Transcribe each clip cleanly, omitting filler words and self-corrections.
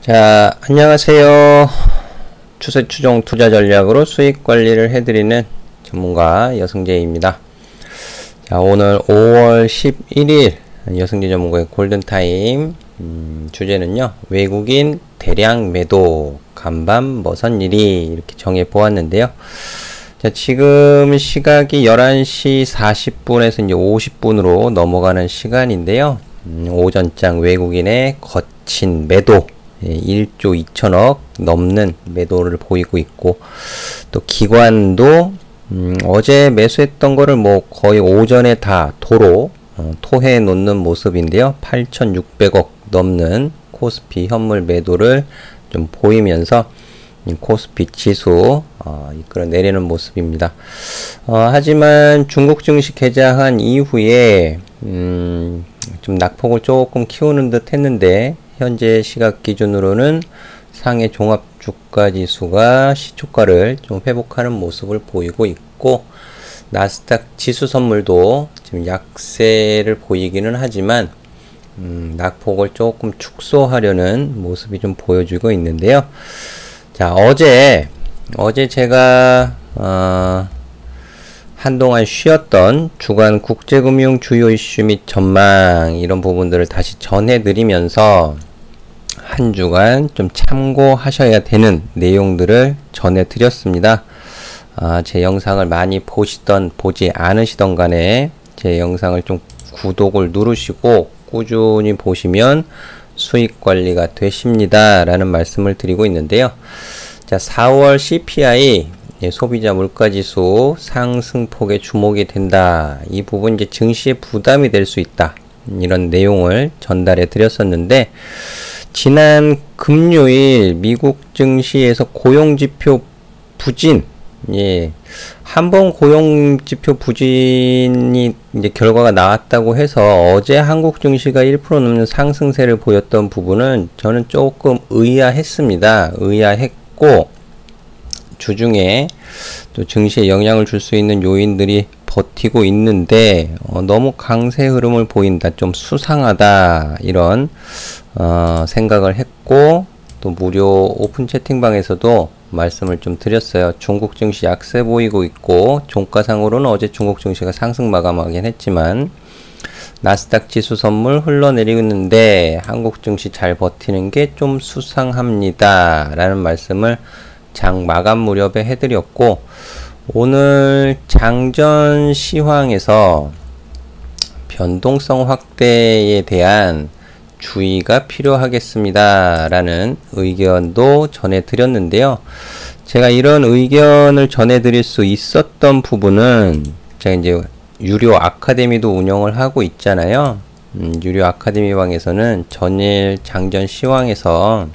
자, 안녕하세요. 추세 추종 투자 전략으로 수익 관리를 해드리는 전문가 여승재입니다. 자, 오늘 5월 11일 여승재 전문가의 골든타임 주제는요, 외국인 대량 매도 간밤 머선 일이 이렇게 정해 보았는데요. 자, 지금 시각이 11시 40분에서 이제 50분으로 넘어가는 시간인데요. 오전장 외국인의 거친 매도 1조 2천억 넘는 매도를 보이고 있고, 또 기관도 어제 매수했던 거를 뭐 거의 오전에 다 토해 놓는 모습인데요. 8,600억 넘는 코스피 현물 매도를 좀 보이면서 코스피 지수 이끌어 내리는 모습입니다. 하지만 중국 증시 개장한 이후에 좀 낙폭을 조금 키우는 듯 했는데, 현재 시각 기준으로는 상해 종합 주가 지수가 시초가를 좀 회복하는 모습을 보이고 있고, 나스닥 지수 선물도 지금 약세를 보이기는 하지만 낙폭을 조금 축소하려는 모습이 좀 보여주고 있는데요. 자, 어제 제가 한동안 쉬었던 주간 국제금융 주요 이슈 및 전망, 이런 부분들을 다시 전해드리면서 한 주간 좀 참고하셔야 되는 내용들을 전해드렸습니다. 제 영상을 많이 보지 않으시던 간에 제 영상을 좀 구독을 누르시고 꾸준히 보시면 수익 관리가 되십니다 라는 말씀을 드리고 있는데요. 자, 4월 CPI 소비자 물가지수 상승폭에 주목이 된다. 이 부분 이제 증시에 부담이 될 수 있다. 이런 내용을 전달해 드렸었는데, 지난 금요일 미국 증시에서 고용지표 부진, 한번 고용지표 부진이 이제 결과가 나왔다고 해서 어제 한국 증시가 1% 넘는 상승세를 보였던 부분은 저는 조금 의아했습니다. 의아했고, 주중에 또 증시에 영향을 줄 수 있는 요인들이 버티고 있는데 너무 강세 흐름을 보인다, 좀 수상하다, 이런 생각을 했고, 또 무료 오픈 채팅방에서도 말씀을 좀 드렸어요. 중국 증시 약세 보이고 있고, 종가상으로는 어제 중국 증시가 상승 마감하긴 했지만 나스닥 지수 선물 흘러내리고 있는데 한국 증시 잘 버티는 게 좀 수상합니다 라는 말씀을 장 마감 무렵에 해드렸고, 오늘 장전 시황에서 변동성 확대에 대한 주의가 필요하겠습니다 라는 의견도 전해드렸는데요. 제가 이런 의견을 전해드릴 수 있었던 부분은, 제가 이제 유료 아카데미도 운영을 하고 있잖아요. 유료 아카데미 방에서는 전일 장전 시황에서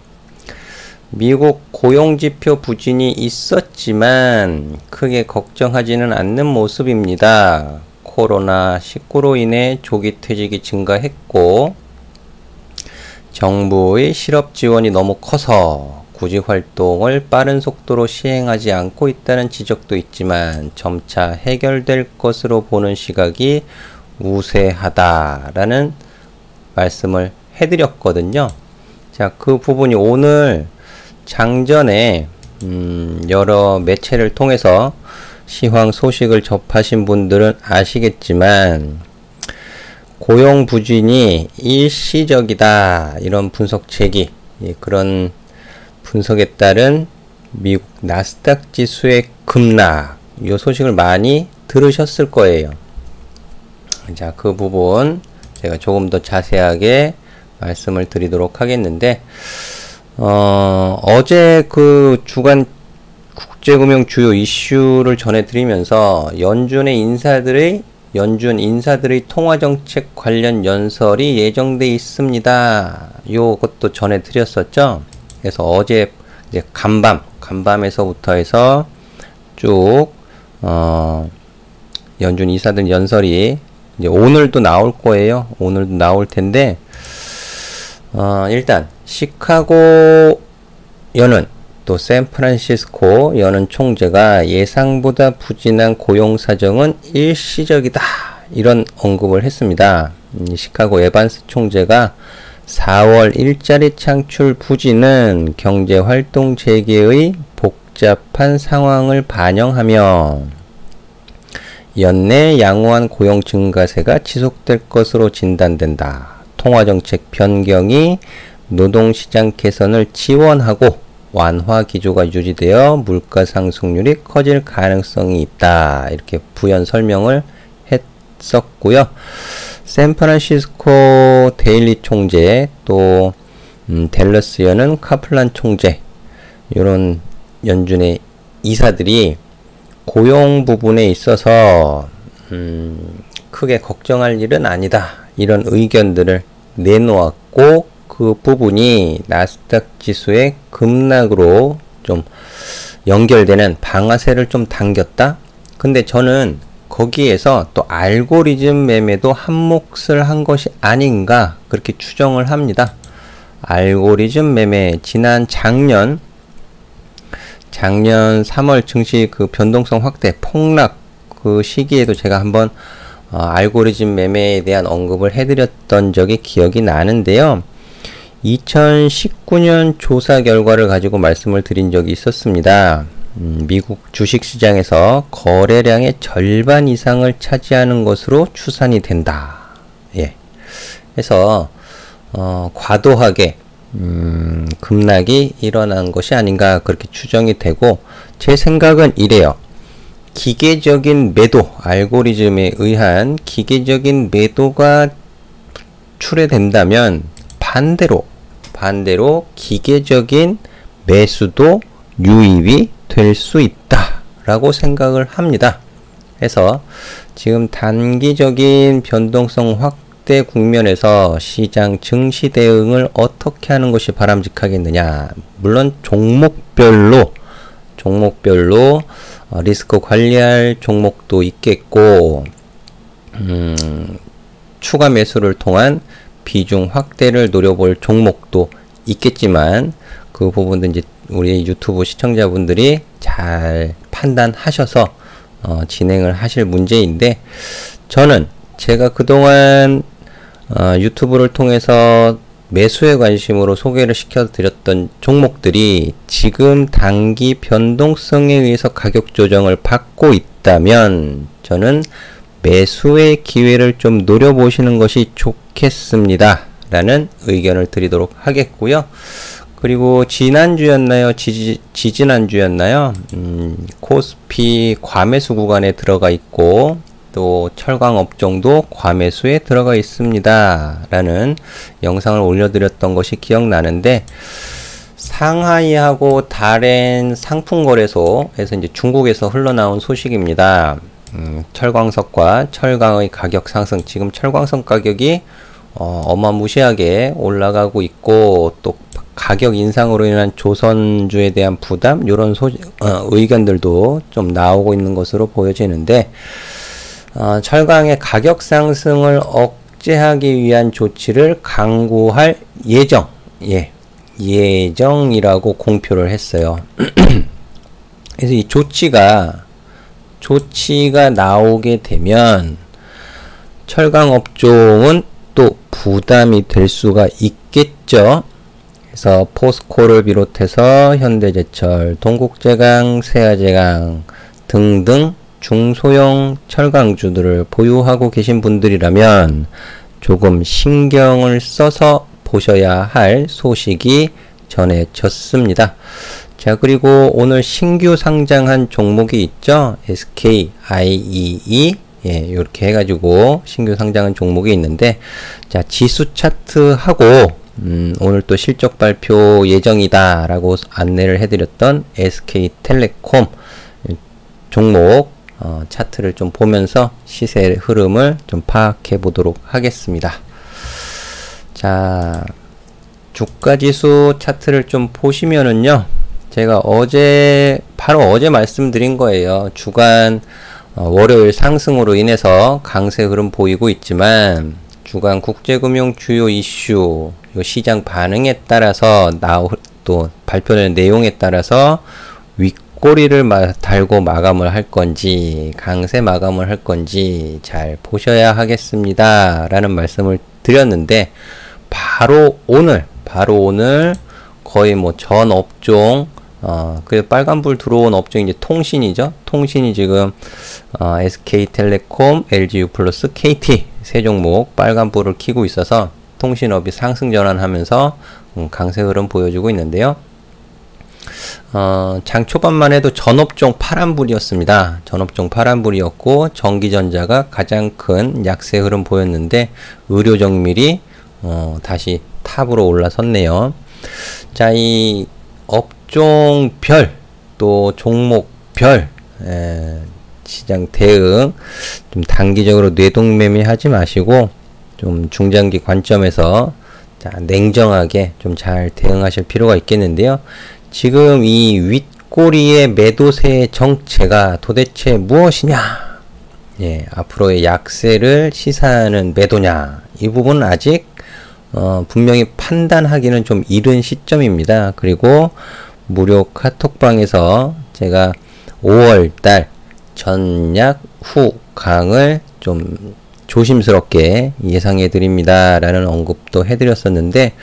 미국 고용지표 부진이 있었지만 크게 걱정하지는 않는 모습입니다. 코로나19로 인해 조기 퇴직이 증가했고, 정부의 실업 지원이 너무 커서 구직 활동을 빠른 속도로 시행하지 않고 있다는 지적도 있지만 점차 해결될 것으로 보는 시각이 우세하다라는 말씀을 해드렸거든요. 자, 그 부분이 오늘 장전에 여러 매체를 통해서 시황 소식을 접하신 분들은 아시겠지만, 고용 부진이 일시적이다, 이런 분석 제기, 그런 분석에 따른 미국 나스닥 지수의 급락, 이 소식을 많이 들으셨을 거예요. 자, 그 부분 제가 조금 더 자세하게 말씀을 드리도록 하겠는데, 어제 그 주간 국제금융 주요 이슈를 전해드리면서 연준 인사들의 통화정책 관련 연설이 예정돼 있습니다. 요것도 전해드렸었죠. 그래서 어제 이제 간밤에서부터 해서 쭉 연준 인사들 연설이 이제 오늘도 나올 거예요. 오늘도 나올 텐데, 일단 시카고 연은 또 샌프란시스코 연은 총재가 예상보다 부진한 고용 사정은 일시적이다, 이런 언급을 했습니다. 시카고 에반스 총재가 4월 일자리 창출 부진은 경제활동 재개의 복잡한 상황을 반영하며 연내 양호한 고용 증가세가 지속될 것으로 진단된다. 통화정책 변경이 노동시장 개선을 지원하고 완화 기조가 유지되어 물가 상승률이 커질 가능성이 있다. 이렇게 부연 설명을 했었고요. 샌프란시스코 데일리 총재, 또 댈러스여는 카플란 총재, 이런 연준의 이사들이 고용 부분에 있어서 크게 걱정할 일은 아니다, 이런 의견들을 내놓았고, 그 부분이 나스닥 지수의 급락으로 좀 연결되는 방아쇠를 좀 당겼다. 근데 저는 거기에서 또 알고리즘 매매도 한 몫을 한 것이 아닌가, 그렇게 추정을 합니다. 알고리즘 매매, 지난 작년 3월 증시 그 변동성 확대 폭락 그 시기에도 제가 한번 알고리즘 매매에 대한 언급을 해드렸던 적이 기억이 나는데요. 2019년 조사 결과를 가지고 말씀을 드린 적이 있었습니다. 미국 주식시장에서 거래량의 절반 이상을 차지하는 것으로 추산이 된다. 예. 그래서 과도하게 급락이 일어난 것이 아닌가, 그렇게 추정이 되고, 제 생각은 이래요. 기계적인 매도, 알고리즘에 의한 기계적인 매도가 출해된다면 반대로 기계적인 매수도 유입이 될 수 있다 라고 생각을 합니다. 그래서 지금 단기적인 변동성 확대 국면에서 시장 증시 대응을 어떻게 하는 것이 바람직하겠느냐, 물론 종목별로 리스크 관리할 종목도 있겠고, 추가 매수를 통한 비중 확대를 노려볼 종목도 있겠지만, 그 부분도 이제 우리 유튜브 시청자분들이 잘 판단하셔서 진행을 하실 문제인데, 저는 제가 그동안 유튜브를 통해서 매수에 관심으로 소개를 시켜드렸던 종목들이 지금 단기 변동성에 의해서 가격 조정을 받고 있다면 저는 매수의 기회를 좀 노려보시는 것이 좋겠습니다 라는 의견을 드리도록 하겠고요. 그리고 지난주였나요? 지지난주였나요? 코스피 과매수 구간에 들어가 있고, 또 철강업종도 과매수에 들어가 있습니다 라는 영상을 올려드렸던 것이 기억나는데, 상하이하고 다롄 상품거래소에서 이제 중국에서 흘러나온 소식입니다. 철광석과 철강의 가격 상승, 지금 철광석 가격이 어마무시하게 올라가고 있고, 또 가격 인상으로 인한 조선주에 대한 부담, 이런 의견들도 좀 나오고 있는 것으로 보여지는데, 철강의 가격 상승을 억제하기 위한 조치를 강구할 예정이라고 공표를 했어요. 그래서 이 조치가 나오게 되면 철강 업종은 또 부담이 될 수가 있겠죠. 그래서 포스코를 비롯해서 현대제철, 동국제강, 세아제강 등등 중소형 철강주들을 보유하고 계신 분들이라면 조금 신경을 써서 보셔야 할 소식이 전해졌습니다. 자, 그리고 오늘 신규 상장한 종목이 있죠. SKIEE, 이렇게 해가지고 신규 상장한 종목이 있는데, 자, 지수 차트하고 오늘 또 실적 발표 예정이다 라고 안내를 해드렸던 SK텔레콤 종목 차트를 좀 보면서 시세 흐름을 좀 파악해 보도록 하겠습니다. 자, 주가지수 차트를 좀 보시면은요, 제가 바로 어제 말씀드린 거예요. 주간 월요일 상승으로 인해서 강세 흐름 보이고 있지만, 주간 국제금융 주요 이슈, 시장 반응에 따라서 또 발표된 내용에 따라서 윗꼬리를 달고 마감을 할 건지 강세 마감을 할 건지 잘 보셔야 하겠습니다 라는 말씀을 드렸는데, 바로 오늘 거의 뭐 전 업종, 그 빨간불 들어온 업종이 이제 통신이죠. 통신이 지금, SK텔레콤, LGU 플러스, KT 세 종목 빨간불을 켜고 있어서 통신업이 상승 전환하면서 강세 흐름 보여주고 있는데요. 장 초반만 해도 전업종 파란불이었습니다. 전업종 파란불이었고 전기전자가 가장 큰 약세 흐름 보였는데 의료정밀이 다시 탑으로 올라섰네요. 자, 이 업종별 또 종목별 시장 대응 좀 단기적으로 뇌동매매 하지 마시고 좀 중장기 관점에서 자, 냉정하게 좀 잘 대응하실 필요가 있겠는데요. 지금 이 윗꼬리의 매도세의 정체가 도대체 무엇이냐? 예, 앞으로의 약세를 시사하는 매도냐? 이 부분은 아직 분명히 판단하기는 좀 이른 시점입니다. 그리고 무료 카톡방에서 제가 5월달 전약 후 강을 좀 조심스럽게 예상해 드립니다 라는 언급도 해드렸었는데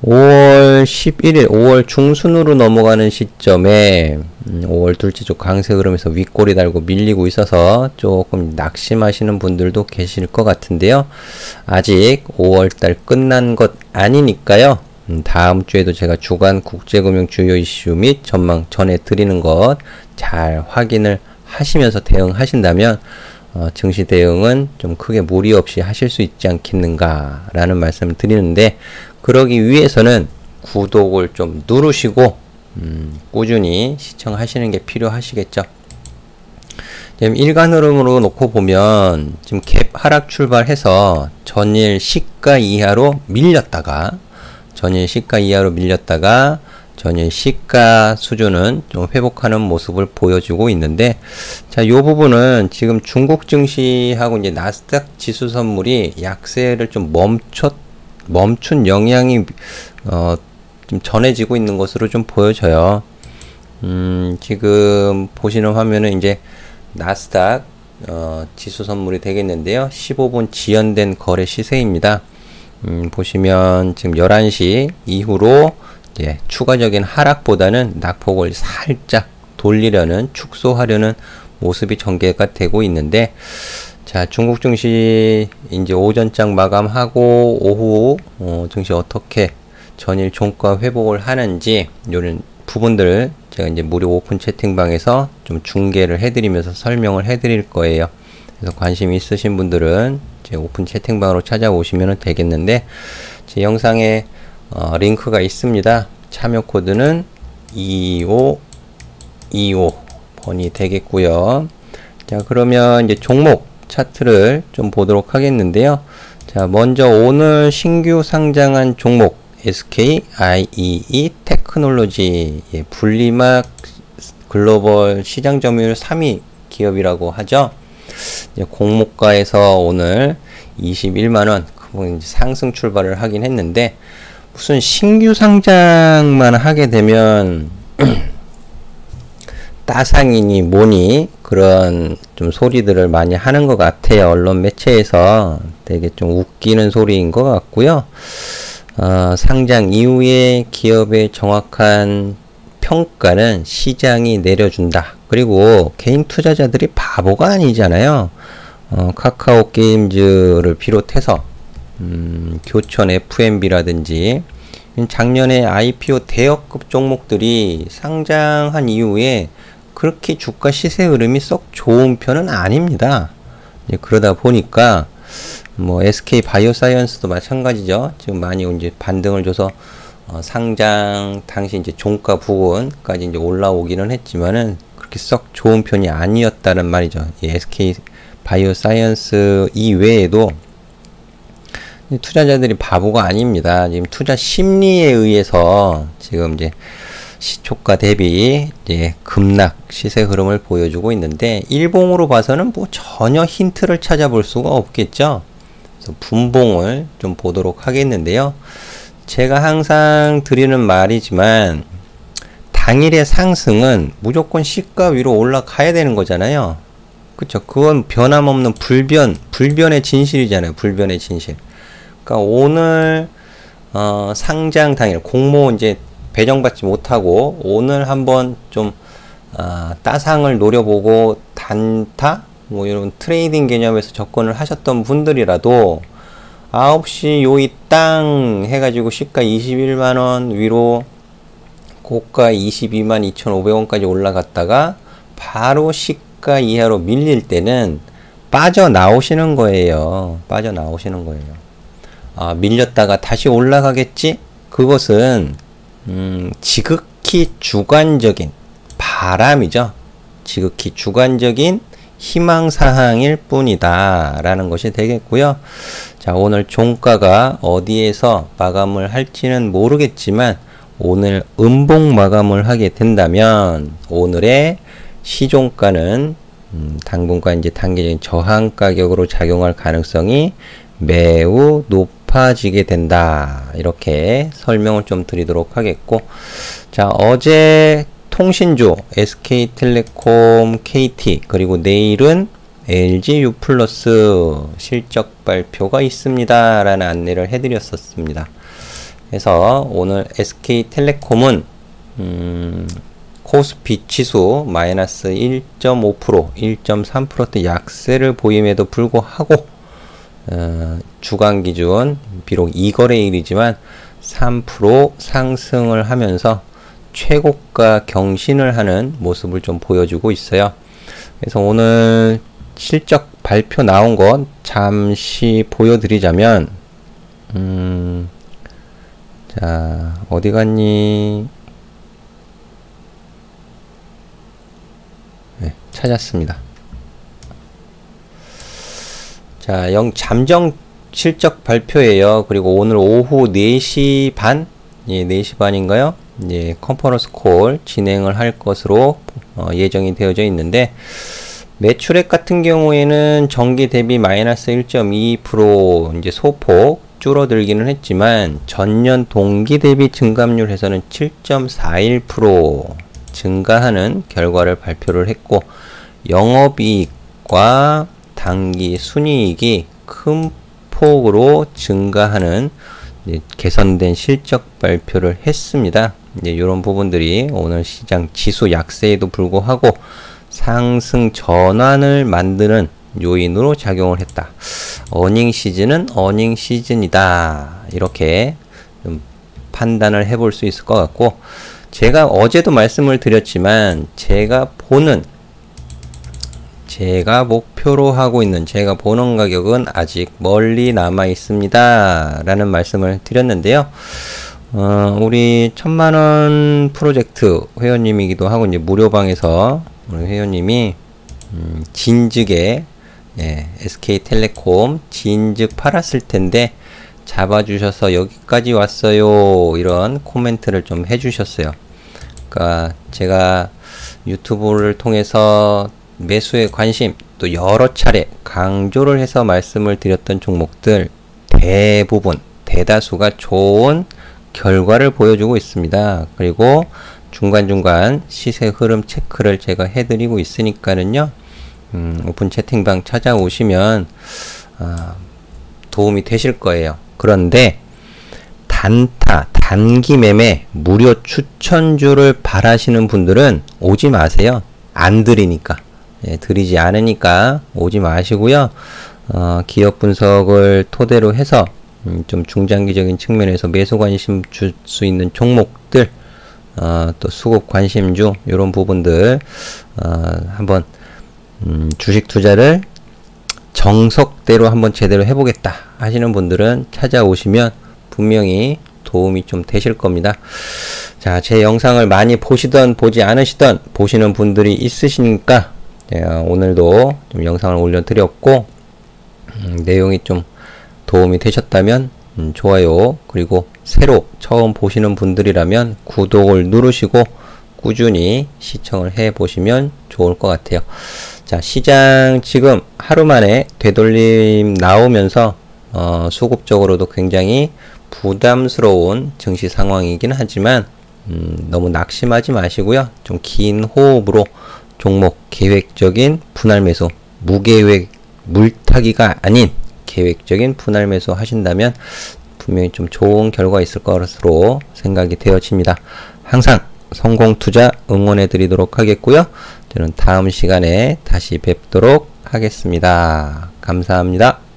5월 11일 5월 중순으로 넘어가는 시점에 5월 둘째 주 강세 흐름에서 윗꼬리 달고 밀리고 있어서 조금 낙심하시는 분들도 계실 것 같은데요. 아직 5월달 끝난 것 아니니까요. 다음 주에도 제가 주간 국제금융 주요 이슈 및 전망 전해드리는 것 잘 확인을 하시면서 대응하신다면 증시 대응은 좀 크게 무리 없이 하실 수 있지 않겠는가 라는 말씀을 드리는데 그러기 위해서는 구독을 좀 누르시고 꾸준히 시청하시는 게 필요하시겠죠. 지금 일간 흐름으로 놓고 보면 지금 갭 하락 출발해서 전일 시가 이하로 밀렸다가 전일 시가 수준은 좀 회복하는 모습을 보여주고 있는데 자, 요 부분은 지금 중국 증시하고 이제 나스닥 지수 선물이 약세를 좀 멈춘 영향이 좀 전해지고 있는 것으로 좀 보여져요. 지금 보시는 화면은 이제 나스닥 지수 선물이 되겠는데요. 15분 지연된 거래 시세입니다. 보시면 지금 11시 이후로 예, 추가적인 하락보다는 낙폭을 살짝 돌리려는 축소하려는 모습이 전개가 되고 있는데 자, 중국 증시 이제 오전장 마감하고 오후 증시 어떻게 전일 종가 회복을 하는지 이런 부분들을 제가 이제 무료 오픈 채팅방에서 좀 중계를 해드리면서 설명을 해드릴 거예요. 그래서 관심 있으신 분들은 제 오픈 채팅방으로 찾아오시면 되겠는데 제 영상에 링크가 있습니다. 참여 코드는 2525번이 되겠고요. 자, 그러면 이제 종목 차트를 좀 보도록 하겠는데요. 자, 먼저 오늘 신규 상장한 종목 SK IEE 테크놀로지 분리막 글로벌 시장 점유율 3위 기업이라고 하죠. 공모가에서 오늘 21만원 상승 출발을 하긴 했는데 무슨 신규 상장만 하게 되면 따상이니 뭐니 그런 좀 소리들을 많이 하는 것 같아요. 언론 매체에서 되게 좀 웃기는 소리인 것 같고요. 상장 이후에 기업의 정확한 평가는 시장이 내려준다. 그리고 개인 투자자들이 바보가 아니잖아요. 카카오 게임즈를 비롯해서 교촌 FMB라든지 작년에 IPO 대여급 종목들이 상장한 이후에 그렇게 주가 시세 흐름이 썩 좋은 편은 아닙니다. 그러다 보니까 뭐 SK 바이오사이언스도 마찬가지죠. 지금 많이 이제 반등을 줘서 상장 당시 이제 종가 부근까지 이제 올라오기는 했지만은 그렇게 썩 좋은 편이 아니었다는 말이죠. 이 SK 바이오사이언스 이외에도 투자자들이 바보가 아닙니다. 지금 투자 심리에 의해서 지금 이제 시초가 대비 이제 급락 시세 흐름을 보여주고 있는데 일봉으로 봐서는 뭐 전혀 힌트를 찾아볼 수가 없겠죠. 그래서 분봉을 좀 보도록 하겠는데요. 제가 항상 드리는 말이지만 당일의 상승은 무조건 시가 위로 올라가야 되는 거잖아요. 그쵸? 그건 변함없는 불변의 진실이잖아요. 불변의 진실. 그러니까 오늘 상장 당일 공모 이제 배정받지 못하고 오늘 한번 좀 따상을 노려보고 단타 뭐 이런 트레이딩 개념에서 접근을 하셨던 분들이라도 9시 요이 땅 해가지고 시가 21만원 위로 고가 22만 2,500원까지 올라갔다가 바로 시가 이하로 밀릴 때는 빠져나오시는 거예요. 빠져나오시는 거예요. 밀렸다가 다시 올라가겠지? 그것은 지극히 주관적인 바람이죠. 지극히 주관적인 희망사항일 뿐이다 라는 것이 되겠고요. 자, 오늘 종가가 어디에서 마감을 할지는 모르겠지만 오늘 음봉 마감을 하게 된다면 오늘의 시종가는 당분간 이제 단기적인 저항 가격으로 작용할 가능성이 매우 높아지게 된다. 이렇게 설명을 좀 드리도록 하겠고, 자, 어제 통신주 SK텔레콤, KT 그리고 내일은 LGU+ 실적 발표가 있습니다 라는 안내를 해드렸었습니다. 그래서 오늘 SK텔레콤은 코스피 지수 마이너스 1.5%, 1.3%대 약세를 보임에도 불구하고 주간 기준 비록 2거래일이지만 3% 상승을 하면서 최고가 경신을 하는 모습을 좀 보여주고 있어요. 그래서 오늘 실적 발표 나온 것 잠시 보여드리자면 자, 어디 갔니? 네, 찾았습니다. 자, 잠정 실적 발표예요. 그리고 오늘 오후 4시 반? 예, 4시 반인가요? 예, 컨퍼런스 콜 진행을 할 것으로 예정이 되어져 있는데, 매출액 같은 경우에는 전기 대비 마이너스 1.2% 이제 소폭 줄어들기는 했지만 전년 동기 대비 증감률에서는 7.41% 증가하는 결과를 발표를 했고, 영업이익과 당기 순이익이 큰 폭으로 증가하는 개선된 실적 발표를 했습니다. 이런 부분들이 오늘 시장 지수 약세에도 불구하고 상승 전환을 만드는 요인으로 작용을 했다. 어닝 시즌은 어닝 시즌이다. 이렇게 좀 판단을 해볼 수 있을 것 같고, 제가 어제도 말씀을 드렸지만 제가 목표로 하고 있는, 제가 보는 가격은 아직 멀리 남아 있습니다 라는 말씀을 드렸는데요. 우리 1000만원 프로젝트 회원님이기도 하고 이제 무료방에서 우리 회원님이 진즉에 SK텔레콤 진즉 팔았을 텐데 잡아주셔서 여기까지 왔어요 이런 코멘트를 좀 해주셨어요. 그러니까 제가 유튜브를 통해서 매수에 관심 또 여러 차례 강조를 해서 말씀을 드렸던 종목들 대부분 대다수가 좋은 결과를 보여주고 있습니다. 그리고 중간중간 시세 흐름 체크를 제가 해드리고 있으니까는요, 오픈 채팅방 찾아오시면 도움이 되실 거예요. 그런데 단타, 단기 매매, 무료 추천주를 바라시는 분들은 오지 마세요. 안 드리니까. 드리지 않으니까 오지 마시고요. 기업 분석을 토대로 해서 좀 중장기적인 측면에서 매수 관심 줄 수 있는 종목들, 또 수급 관심주 이런 부분들 한번 주식 투자를 정석대로 한번 제대로 해보겠다 하시는 분들은 찾아오시면 분명히 도움이 좀 되실 겁니다. 자, 제 영상을 많이 보시던 보지 않으시던 보시는 분들이 있으시니까 오늘도 좀 영상을 올려드렸고, 내용이 좀 도움이 되셨다면 좋아요, 그리고 새로 처음 보시는 분들이라면 구독을 누르시고 꾸준히 시청을 해 보시면 좋을 것 같아요. 자, 시장 지금 하루 만에 되돌림 나오면서 수급적으로도 굉장히 부담스러운 증시 상황이긴 하지만 너무 낙심하지 마시고요. 좀 긴 호흡으로 종목 계획적인 분할 매수, 무계획 물타기가 아닌 계획적인 분할 매수 하신다면 분명히 좀 좋은 결과 있을 것으로 생각이 되어집니다. 항상 성공 투자 응원해 드리도록 하겠고요. 저는 다음 시간에 다시 뵙도록 하겠습니다. 감사합니다.